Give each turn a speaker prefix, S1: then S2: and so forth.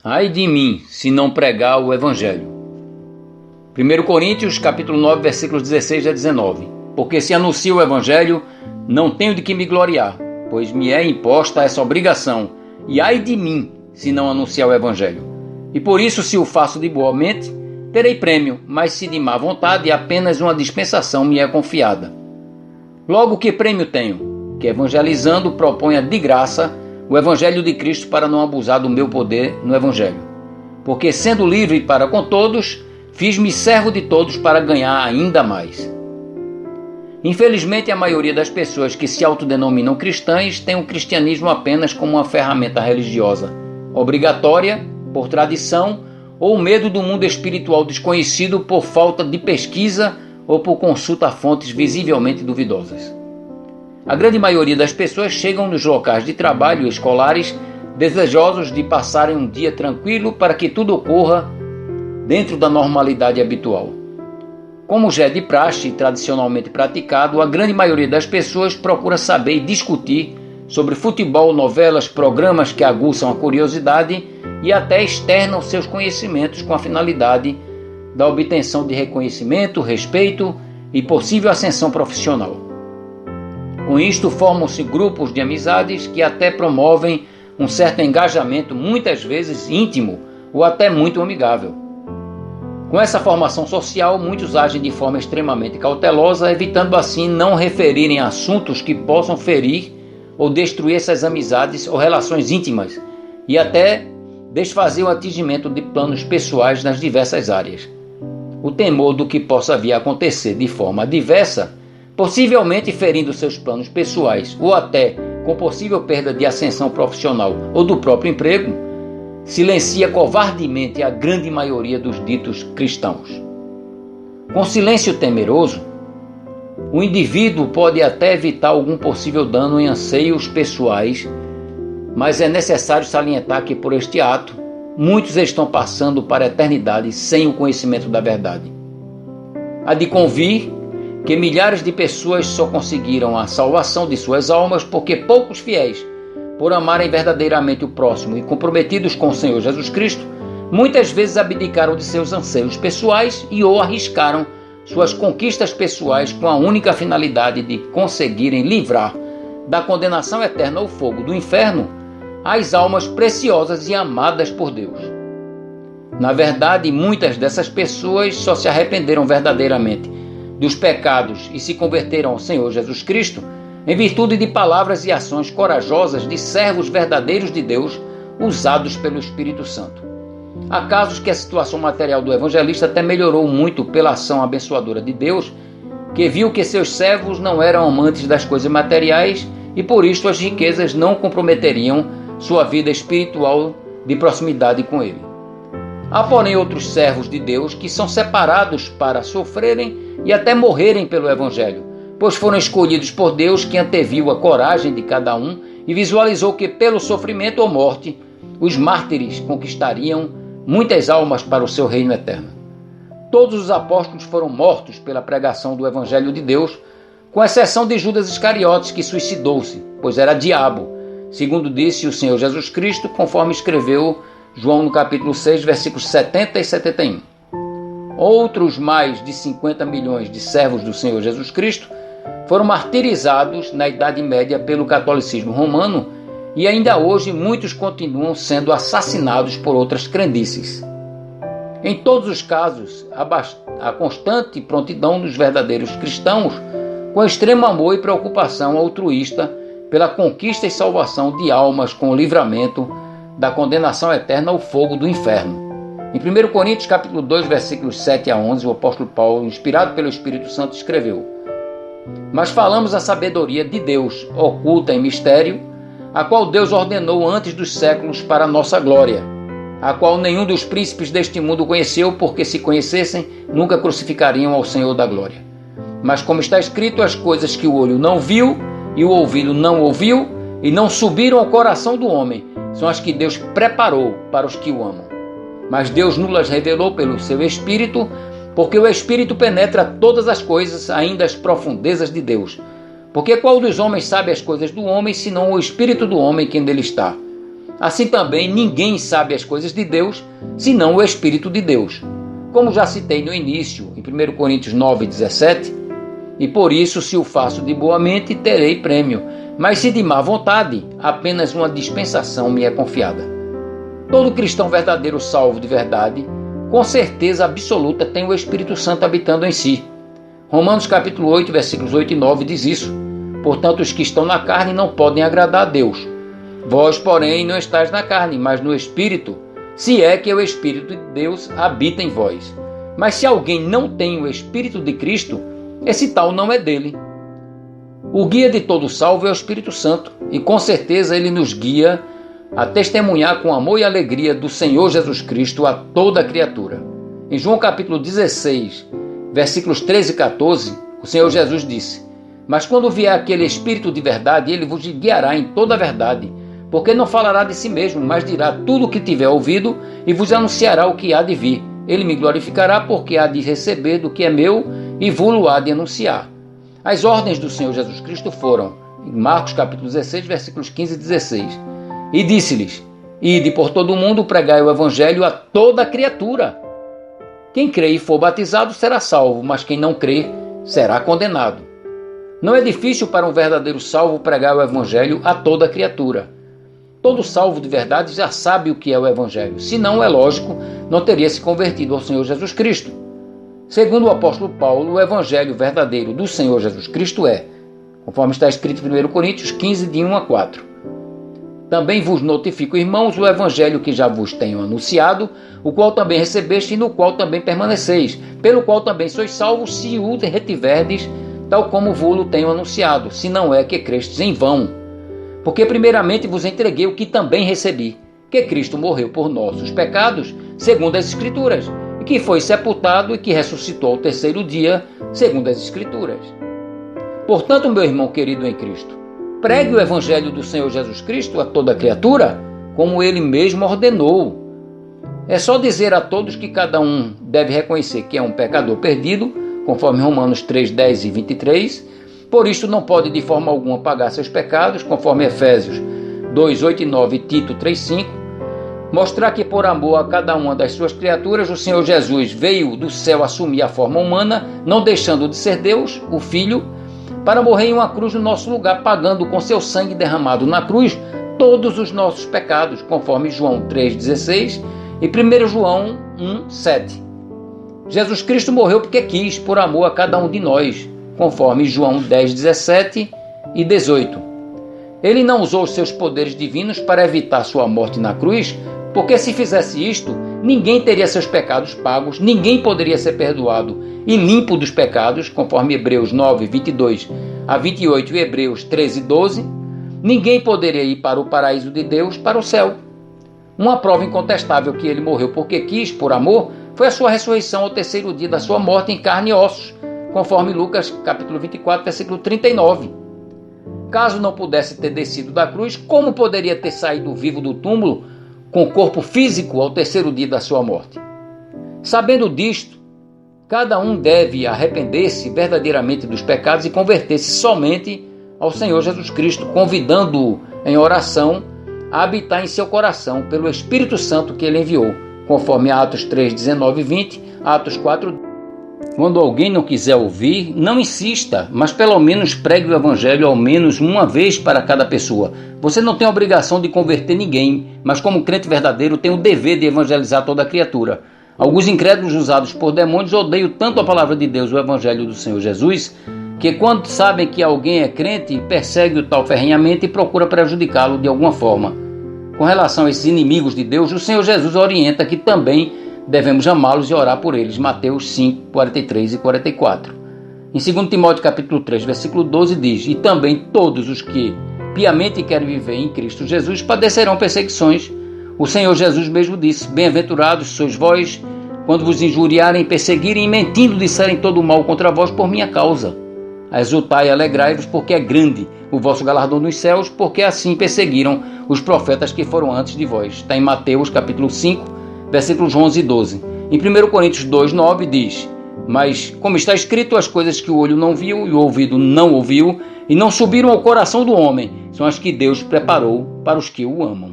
S1: Ai de mim, se não pregar o Evangelho. 1 Coríntios, capítulo 9, versículos 16 a 19. Porque se anuncio o Evangelho, não tenho de que me gloriar, pois me é imposta essa obrigação, e ai de mim, se não anunciar o Evangelho. E por isso, se o faço de boa mente, terei prêmio, mas se de má vontade, apenas uma dispensação me é confiada. Logo, que prêmio tenho? Que evangelizando proponha de graça o Evangelho de Cristo para não abusar do meu poder no Evangelho. Porque sendo livre para com todos, fiz-me servo de todos para ganhar ainda mais. Infelizmente, a maioria das pessoas que se autodenominam cristãs tem o cristianismo apenas como uma ferramenta religiosa, obrigatória, por tradição, ou medo do mundo espiritual desconhecido por falta de pesquisa ou por consulta a fontes visivelmente duvidosas. A grande maioria das pessoas chegam nos locais de trabalho escolares desejosos de passarem um dia tranquilo para que tudo ocorra dentro da normalidade habitual. Como já é de praxe e tradicionalmente praticado, a grande maioria das pessoas procura saber e discutir sobre futebol, novelas, programas que aguçam a curiosidade e até externam seus conhecimentos com a finalidade da obtenção de reconhecimento, respeito e possível ascensão profissional. Com isto, formam-se grupos de amizades que até promovem um certo engajamento, muitas vezes íntimo ou até muito amigável. Com essa formação social, muitos agem de forma extremamente cautelosa, evitando assim não referirem assuntos que possam ferir ou destruir essas amizades ou relações íntimas e até desfazer o atingimento de planos pessoais nas diversas áreas. O temor do que possa vir a acontecer de forma adversa, possivelmente ferindo seus planos pessoais ou até com possível perda de ascensão profissional ou do próprio emprego, silencia covardemente a grande maioria dos ditos cristãos. Com silêncio temeroso, o indivíduo pode até evitar algum possível dano em anseios pessoais, mas é necessário salientar que por este ato, muitos estão passando para a eternidade sem o conhecimento da verdade. Há de convir que milhares de pessoas só conseguiram a salvação de suas almas porque poucos fiéis, por amarem verdadeiramente o próximo e comprometidos com o Senhor Jesus Cristo, muitas vezes abdicaram de seus anseios pessoais e ou arriscaram suas conquistas pessoais com a única finalidade de conseguirem livrar da condenação eterna ao fogo do inferno as almas preciosas e amadas por Deus. Na verdade, muitas dessas pessoas só se arrependeram verdadeiramente dos pecados e se converteram ao Senhor Jesus Cristo em virtude de palavras e ações corajosas de servos verdadeiros de Deus usados pelo Espírito Santo. Há casos que a situação material do evangelista até melhorou muito pela ação abençoadora de Deus, que viu que seus servos não eram amantes das coisas materiais e por isto as riquezas não comprometeriam sua vida espiritual de proximidade com ele. Há, porém, outros servos de Deus que são separados para sofrerem e até morrerem pelo Evangelho, pois foram escolhidos por Deus, que anteviu a coragem de cada um e visualizou que pelo sofrimento ou morte os mártires conquistariam muitas almas para o seu reino eterno. Todos os apóstolos foram mortos pela pregação do Evangelho de Deus, com exceção de Judas Iscariotes, que suicidou-se, pois era diabo, segundo disse o Senhor Jesus Cristo, conforme escreveu João no capítulo 6, versículos 70 e 71. Outros mais de 50 milhões de servos do Senhor Jesus Cristo foram martirizados na Idade Média pelo catolicismo romano e ainda hoje muitos continuam sendo assassinados por outras crendices. Em todos os casos, a constante prontidão dos verdadeiros cristãos, com extremo amor e preocupação altruísta pela conquista e salvação de almas com o livramento da condenação eterna ao fogo do inferno. Em 1 Coríntios capítulo 2, versículos 7 a 11, o apóstolo Paulo, inspirado pelo Espírito Santo, escreveu: Mas falamos a sabedoria de Deus, oculta em mistério, a qual Deus ordenou antes dos séculos para a nossa glória, a qual nenhum dos príncipes deste mundo conheceu, porque se conhecessem, nunca crucificariam ao Senhor da glória. Mas como está escrito, as coisas que o olho não viu e o ouvido não ouviu e não subiram ao coração do homem, são as que Deus preparou para os que o amam. Mas Deus nos revelou pelo seu Espírito, porque o Espírito penetra todas as coisas, ainda as profundezas de Deus. Porque qual dos homens sabe as coisas do homem, senão o Espírito do homem que nele está? Assim também ninguém sabe as coisas de Deus, senão o Espírito de Deus. Como já citei no início, em 1 Coríntios 9,17, e por isso, se o faço de boa mente, terei prêmio, mas se de má vontade, apenas uma dispensação me é confiada. Todo cristão verdadeiro salvo de verdade, com certeza absoluta, tem o Espírito Santo habitando em si. Romanos capítulo 8, versículos 8 e 9 diz isso. Portanto, os que estão na carne não podem agradar a Deus. Vós, porém, não estáis na carne, mas no Espírito, se é que o Espírito de Deus habita em vós. Mas se alguém não tem o Espírito de Cristo, esse tal não é dele. O guia de todo salvo é o Espírito Santo, e com certeza ele nos guia a testemunhar com amor e alegria do Senhor Jesus Cristo a toda criatura. Em João capítulo 16, versículos 13 e 14, o Senhor Jesus disse: Mas quando vier aquele Espírito de verdade, ele vos guiará em toda a verdade, porque não falará de si mesmo, mas dirá tudo o que tiver ouvido e vos anunciará o que há de vir. Ele me glorificará, porque há de receber do que é meu e vou-lo há de anunciar. As ordens do Senhor Jesus Cristo foram, em Marcos capítulo 16, versículos 15 e 16. E disse-lhes: Ide por todo o mundo, pregai o evangelho a toda criatura. Quem crê e for batizado será salvo, mas quem não crê será condenado. Não é difícil para um verdadeiro salvo pregar o evangelho a toda criatura. Todo salvo de verdade já sabe o que é o evangelho. Se não, é lógico, não teria se convertido ao Senhor Jesus Cristo. Segundo o apóstolo Paulo, o evangelho verdadeiro do Senhor Jesus Cristo é, conforme está escrito em 1 Coríntios 15, de 1 a 4. Também vos notifico, irmãos, o evangelho que já vos tenho anunciado, o qual também recebeste e no qual também permaneceis, pelo qual também sois salvos, se o retiverdes, tal como vos tenho anunciado, se não é que crestes em vão. Porque primeiramente vos entreguei o que também recebi, que Cristo morreu por nossos pecados, segundo as Escrituras, e que foi sepultado e que ressuscitou ao terceiro dia, segundo as Escrituras. Portanto, meu irmão querido em Cristo, pregue o evangelho do Senhor Jesus Cristo a toda criatura, como ele mesmo ordenou. É só dizer a todos que cada um deve reconhecer que é um pecador perdido, conforme Romanos 3, 10 e 23, por isto não pode de forma alguma pagar seus pecados, conforme Efésios 2, 8 e 9 e Tito 3, 5, mostrar que por amor a cada uma das suas criaturas, o Senhor Jesus veio do céu assumir a forma humana, não deixando de ser Deus, o Filho, para morrer em uma cruz no nosso lugar, pagando com seu sangue derramado na cruz todos os nossos pecados, conforme João 3,16 e 1 João 1,7. Jesus Cristo morreu porque quis, por amor a cada um de nós, conforme João 10,17 e 18. Ele não usou os seus poderes divinos para evitar sua morte na cruz, porque se fizesse isto, ninguém teria seus pecados pagos, ninguém poderia ser perdoado e limpo dos pecados, conforme Hebreus 9, 22 a 28 e Hebreus 13, 12, ninguém poderia ir para o paraíso de Deus, para o céu. Uma prova incontestável que ele morreu porque quis, por amor, foi a sua ressurreição ao terceiro dia da sua morte em carne e ossos, conforme Lucas capítulo 24, versículo 39. Caso não pudesse ter descido da cruz, como poderia ter saído vivo do túmulo com o corpo físico ao terceiro dia da sua morte? Sabendo disto, cada um deve arrepender-se verdadeiramente dos pecados e converter-se somente ao Senhor Jesus Cristo, convidando-o em oração a habitar em seu coração pelo Espírito Santo que ele enviou, conforme Atos 3, 19 e 20, Atos 4. Quando alguém não quiser ouvir, não insista, mas pelo menos pregue o evangelho ao menos uma vez para cada pessoa. Você não tem a obrigação de converter ninguém, mas como crente verdadeiro tem o dever de evangelizar toda a criatura. Alguns incrédulos usados por demônios odeiam tanto a palavra de Deus, o evangelho do Senhor Jesus, que quando sabem que alguém é crente, persegue o tal ferrenhamente e procura prejudicá-lo de alguma forma. Com relação a esses inimigos de Deus, o Senhor Jesus orienta que também devemos amá-los e orar por eles. Mateus 5, 43 e 44. Em 2 Timóteo capítulo 3, versículo 12 diz: E também todos os que piamente querem viver em Cristo Jesus padecerão perseguições. O Senhor Jesus mesmo disse: Bem-aventurados sois vós, quando vos injuriarem, perseguirem e mentindo disserem todo o mal contra vós por minha causa. Exultai e alegrai-vos, porque é grande o vosso galardão nos céus, porque assim perseguiram os profetas que foram antes de vós. Está em Mateus capítulo 5, versículos 11 e 12. Em 1 Coríntios 2, 9 diz: Mas, como está escrito, as coisas que o olho não viu e o ouvido não ouviu e não subiram ao coração do homem, são as que Deus preparou para os que o amam.